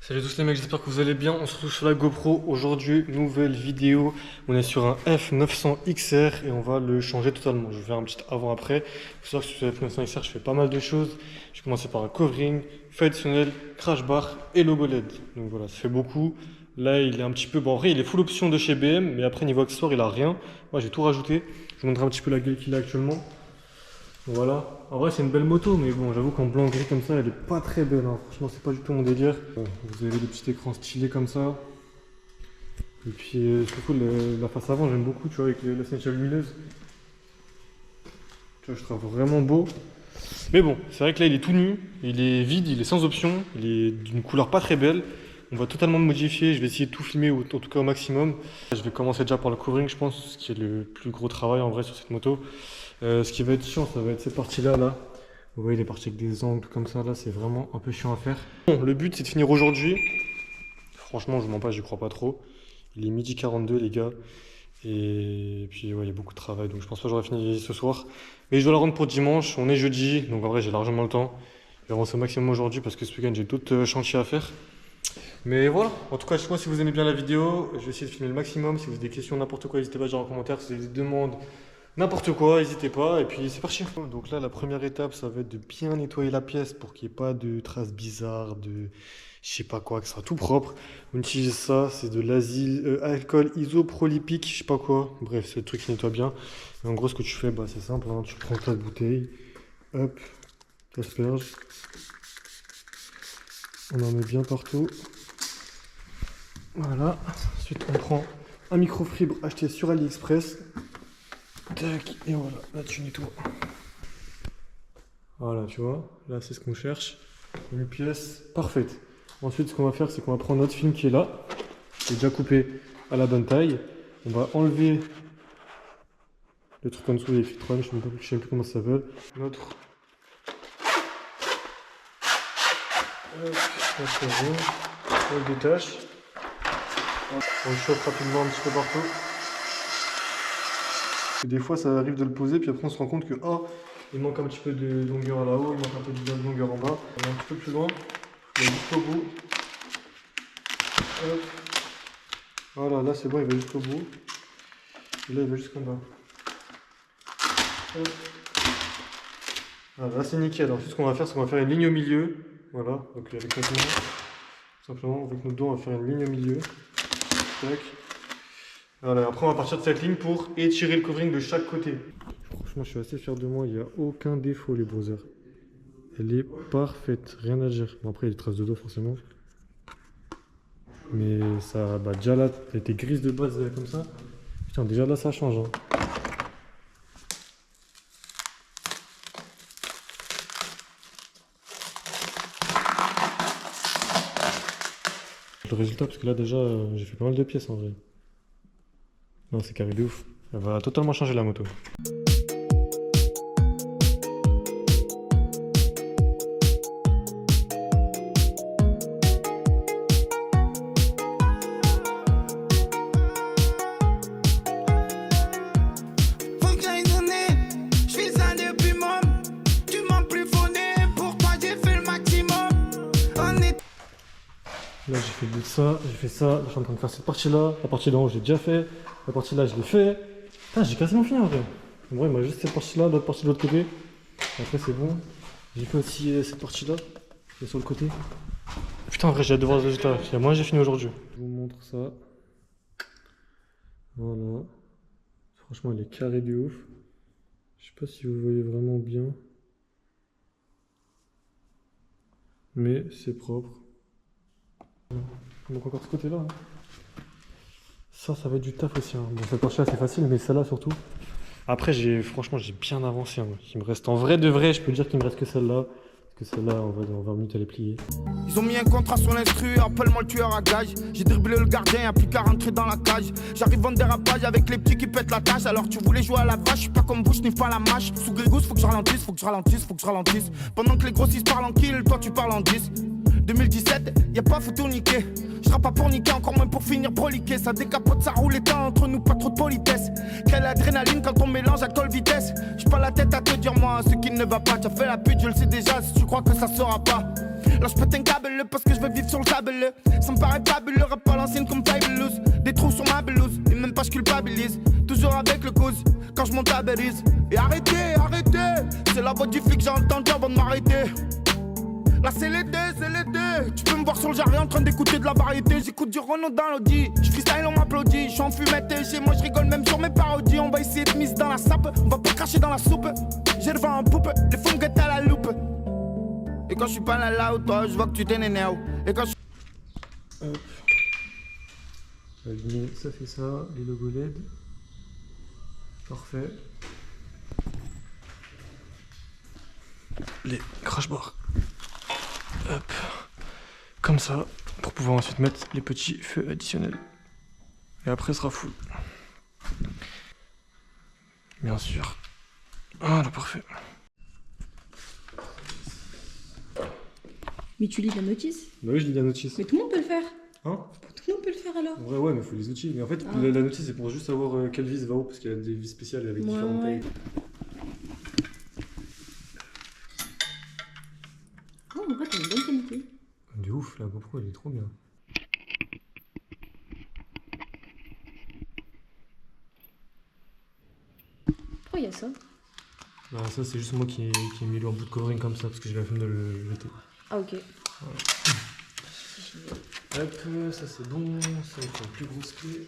Salut à tous les mecs, j'espère que vous allez bien. On se retrouve sur la GoPro aujourd'hui, nouvelle vidéo. On est sur un F900 XR et on va le changer totalement. Je vais faire un petit avant-après. Il faut savoir que sur le F900 XR, je fais pas mal de choses. Je vais commencer par un covering, feu additionnel, crash bar et logo LED. Donc voilà, ça fait beaucoup. Là, il est un petit peu... Bon, en vrai, il est full option de chez BM, mais après, niveau accessoire, il a rien. Moi, j'ai tout rajouté. Je vous montrerai un petit peu la gueule qu'il a actuellement. Voilà, en vrai c'est une belle moto, mais bon, j'avoue qu'en blanc gris comme ça, elle est pas très belle, hein. Franchement, c'est pas du tout mon délire. Vous avez des petits écrans stylés comme ça. Et puis surtout la face avant, j'aime beaucoup, tu vois, avec la signature lumineuse. Tu vois, je trouve vraiment beau. Mais bon, c'est vrai que là il est tout nu, il est vide, il est sans option, il est d'une couleur pas très belle. On va totalement le modifier, je vais essayer de tout filmer, ou en tout cas au maximum. Je vais commencer déjà par le covering, je pense, ce qui est le plus gros travail en vrai sur cette moto. Ce qui va être chiant, ça va être cette partie-là, là. Vous voyez les parties avec des angles comme ça, là, c'est vraiment un peu chiant à faire. Bon, le but, c'est de finir aujourd'hui. Franchement, je vous mens pas, j'y crois pas trop. Il est midi 42, les gars. Et puis, ouais, il y a beaucoup de travail, donc je pense pas que j'aurai fini ce soir. Mais je dois la rendre pour dimanche, on est jeudi, donc en vrai, j'ai largement le temps. Je vais avancer au maximum aujourd'hui parce que ce week-end, j'ai d'autres chantiers à faire. Mais voilà, en tout cas, je sais pas si vous aimez bien la vidéo. Je vais essayer de filmer le maximum. Si vous avez des questions, n'importe quoi, n'hésitez pas à dire en commentaire. Si vous avez des demandes, n'importe quoi, n'hésitez pas, et puis c'est parti. Donc là, la première étape, ça va être de bien nettoyer la pièce pour qu'il n'y ait pas de traces bizarres, de je sais pas quoi, que ce soit tout propre. On utilise ça, c'est de l'asile, alcool isopropylique, je sais pas quoi. Bref, c'est le truc qui nettoie bien. Et en gros, ce que tu fais, bah, c'est simple, hein. Tu prends ta bouteille, hop, tu asperges. On en met bien partout. Voilà. Ensuite, on prend un microfibre acheté sur AliExpress. Tac, et voilà, là tu nettoies. Voilà, tu vois, là c'est ce qu'on cherche. Une pièce parfaite. Ensuite, ce qu'on va faire, c'est qu'on va prendre notre film qui est là, qui est déjà coupé à la bonne taille. On va enlever le truc en dessous des filtrons, je ne sais plus comment ça s'appelle. Notre. Hop, on le détache. On le chauffe rapidement un petit peu partout. Et des fois ça arrive de le poser, puis après on se rend compte que oh, il manque un petit peu de longueur là-haut, il manque un peu de longueur en bas. On va un petit peu plus loin, on va jusqu'au bout. Hop. Voilà, là c'est bon, il va jusqu'au bout. Et là il va jusqu'en bas. Hop. Voilà, là c'est nickel. Alors, ce qu'on va faire, c'est qu'on va faire une ligne au milieu. Voilà, donc avec notre doigt, tout simplement, avec notre doigt, on va faire une ligne au milieu. Tac. Voilà, après on va partir de cette ligne pour étirer le covering de chaque côté. Franchement, je suis assez fier de moi, il n'y a aucun défaut les browsers. Elle est parfaite, rien à dire. Bon, après il y a des traces de doigts forcément. Mais ça, bah déjà là, elle était grise de base comme ça. Putain, déjà là ça change. Hein. Le résultat, parce que là déjà, j'ai fait pas mal de pièces en vrai. Non, c'est carré de ouf. Elle va totalement changer la moto. Là j'ai fait ça, j'ai fait ça, je suis en train de faire cette partie là, la partie d'en haut j'ai déjà fait, la partie là je l'ai fait. Putain, j'ai quasiment fini en vrai. En vrai il m'a juste cette partie là, l'autre partie de l'autre côté. Après c'est bon. J'ai fait aussi cette partie là, qui est sur le côté. Putain en vrai j'ai hâte de voir le résultat, moi j'ai fini aujourd'hui. Je vous montre ça. Voilà. Franchement il est carré de ouf. Je sais pas si vous voyez vraiment bien. Mais c'est propre. Donc encore ce côté là. Hein. Ça va être du taf aussi. Hein. Bon, cette partie là c'est facile, mais celle-là surtout. Après franchement j'ai bien avancé. Hein. Il me reste en vrai de vrai, je peux dire qu'il me reste que celle-là. Parce que celle-là, en vrai, dans 20 minutes elle est pliée. Ils ont mis un contrat sur l'instru, appelle-moi le tueur à gage. J'ai dribblé le gardien, y'a plus qu'à rentrer dans la cage. J'arrive en dérapage avec les petits qui pètent la tâche. Alors tu voulais jouer à la vache, je suis pas comme vous, je n'ai pas la mâche. Sous Grégousse, faut que je ralentisse, faut que je ralentisse, faut que je ralentisse. Pendant que les grossistes parlent en kill, toi tu parles en 10. 2017, y'a pas photo niquer. Je rappe pas pour niquer, encore moins pour finir broliquer. Ça décapote, ça roule les temps entre nous, pas trop de politesse. Quelle adrénaline quand on mélange alcool vitesse. J'suis pas la tête à te dire moi ce qui ne va pas. T'as fait la pute, je le sais déjà, si tu crois que ça sera pas. Là je pète un câble parce que je veux vivre sur le sable. Ça me paraît fabuleux, rap à l'ancienne comme Fabulous. Des trous sur ma blouse, et même pas je culpabilise. Toujours avec le cause, quand je monte à Belize. Et arrêtez, arrêtez, c'est la voix du flic que j'ai entendu avant de m'arrêter. Là c'est l'été, c'est l'été. Tu peux me voir sur le jardin en train d'écouter de la variété. J'écoute du Renaud dans l'audi. Je freestyle, on m'applaudit. Je suis en fumette et chez moi je rigole même sur mes parodies. On va essayer de mise dans la sape, on va pas cracher dans la soupe. J'ai le vent en poupe, les femmes guettent à la loupe. Et quand je suis pas là où toi, je vois que tu t'énerves. Et quand je... Hop. Aligner, ça fait ça, les logos LED. Parfait. Les crash bars. Hop. Comme ça, pour pouvoir ensuite mettre les petits feux additionnels. Et après, ce sera full. Bien sûr. Voilà, parfait. Mais tu lis la notice? Bah oui, je lis la notice. Mais tout le monde peut le faire. Hein? Tout le monde peut le faire alors. Ouais, mais il faut les outils. Mais en fait, Ah. la notice, c'est pour juste savoir quelle vis va où, parce qu'il y a des vis spéciales avec différentes tailles. Oh, en vrai, t'as une bonne qualité. De ouf, la GoPro, elle est trop bien. Pourquoi il y a ça? Bah, ça, c'est juste moi qui ai mis le en bout de covering comme ça, parce que j'ai la flemme de le jeter. Ah, ok. Voilà. Hop, ça c'est bon, ça il faut une plus grosse clé.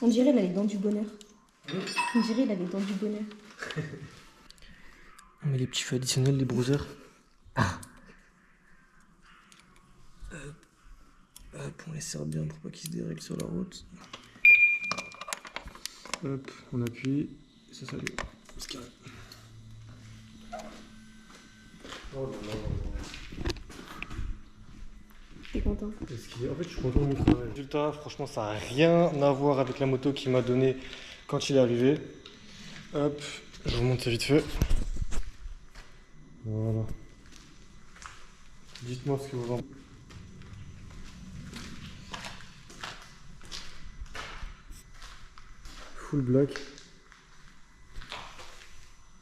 On dirait il a les dents du bonheur. On dirait il a les dents du bonheur. On met les petits feux additionnels, les brouseurs. Hop, on les serre bien pour pas qu'ils se dérèglent sur la route. Hop, on appuie, et ça s'allume. C'est carré. Oh là là là là. T'es content? En fait, je suis content de mon travail. Le résultat, franchement, ça n'a rien à voir avec la moto qu'il m'a donnée quand il est arrivé. Hop, je vous montre ça vite fait. Voilà. Dites-moi ce que vous en pensez. Full black.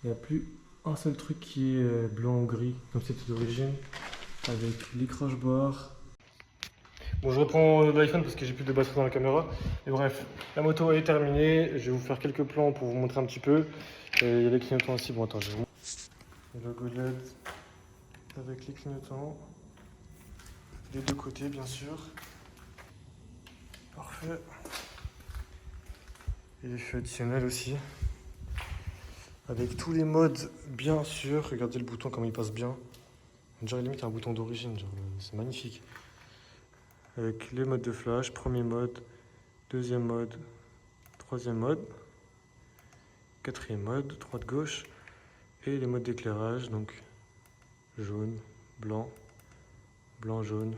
Il n'y a plus un seul truc qui est blanc ou gris, comme c'était d'origine. Avec les crash bars. Bon, je reprends l'iPhone parce que j'ai plus de batterie dans la caméra. Et bref, la moto est terminée. Je vais vous faire quelques plans pour vous montrer un petit peu. Il y a les clignotants aussi. Bon, attends, je vais vous montrer. Le logo LED avec les clignotants. Des deux côtés, bien sûr. Parfait. Et les feux additionnels aussi. Avec tous les modes, bien sûr. Regardez le bouton, comment il passe bien. On dirait limite un bouton d'origine. C'est magnifique. Avec les modes de flash, premier mode, deuxième mode, troisième mode, quatrième mode, droite-gauche, et les modes d'éclairage, donc jaune, blanc, blanc-jaune,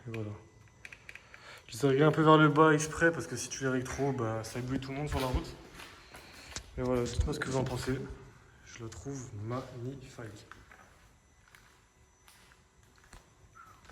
et voilà. Je les ai réglés un peu vers le bas exprès, parce que si tu les règles trop, bah, ça éblouit tout le monde sur la route. Et voilà, dites-moi ce que vous en pensez. Je le trouve magnifique.